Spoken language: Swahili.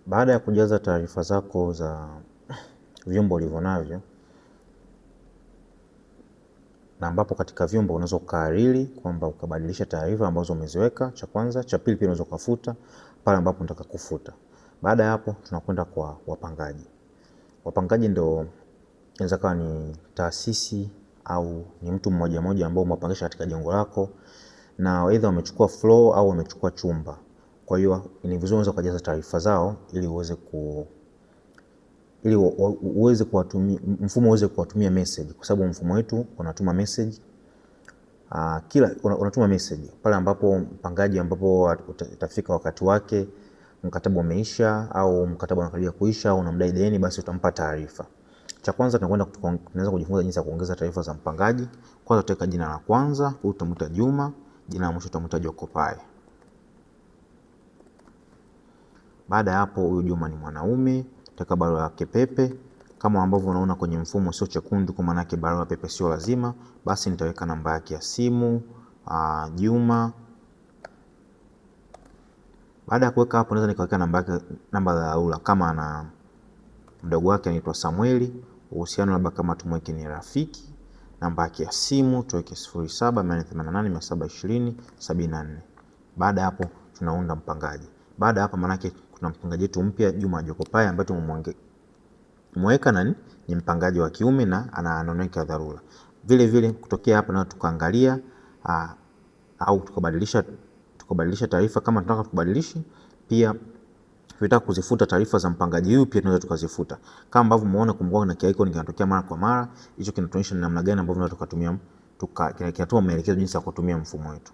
Baada ya kujaza taarifa zako za vyombo ulivyo navyo, na ambapo katika vyombo unaweza kukariri kwamba ukabadilisha taarifa ambazo umeziweka, cha kwanza. Cha pili, pia unaweza kufuta pale ambapo unataka kufuta. Baada ya hapo tunakwenda kwa wapangaji. Wapangaji ndio inaweza kuwa ni taasisi au ni mtu mmoja mmoja ambao umepangisha katika jengo lako, na aidha wamechukua floor au wamechukua chumba. Kwa hiyo ni vizuri unaweza kujaza taarifa zao ili uweze kuwatumia, mfumo uweze kuwatumia message, kwa sababu mfumo wetu unatuma message unatuma message pale ambapo mpangaji ambapo utafika wakati wake, mkataba umeisha au mkataba unakaribia kuisha au unamdai deni, basi utampa taarifa. Cha kwanza tunaweza kujifunza jinsi ya kuongeza taarifa za mpangaji. Kwanza utaweka jina la kwanza, utamwita Juma, jina la mwisho utamwita Jokopae. Baada ya hapo, huyu Juma ni mwanaume, utaweka barua yake pepe. Kama ambavyo unaona kwenye mfumo sio chekundu, kwa maana yake barua pepe sio lazima, basi nitaweka namba yake ya simu, Juma. Baada ya kuweka hapo, naweza nikaweka namba za dharura, kama ana mdogo wake anaitwa Samueli, uhusiano labda kama tumweke ni rafiki. Namba yake ya simu tuweke 0788720724. Baada hapo tunaunda mpangaji. Baada hapa maana yake kuna mpangaji wetu mpya Juma Jokopae, ambaye tumemweka ni mpangaji wa kiume na anaoneka dharura. Vile vile kutokea hapa na tukaangalia au tukabadilisha taarifa kama tunataka kubadilisha. Pia tunataka kuzifuta taarifa za mpangaji huyu, pia tunaweza tukazifuta. Kama ambavyo umeona kumbuka na icon kinatokea mara kwa mara, hicho kinatuonyesha namna gani ambavyo tunaweza tukatumia kinatoa maelekezo jinsi ya kutumia mfumo wetu.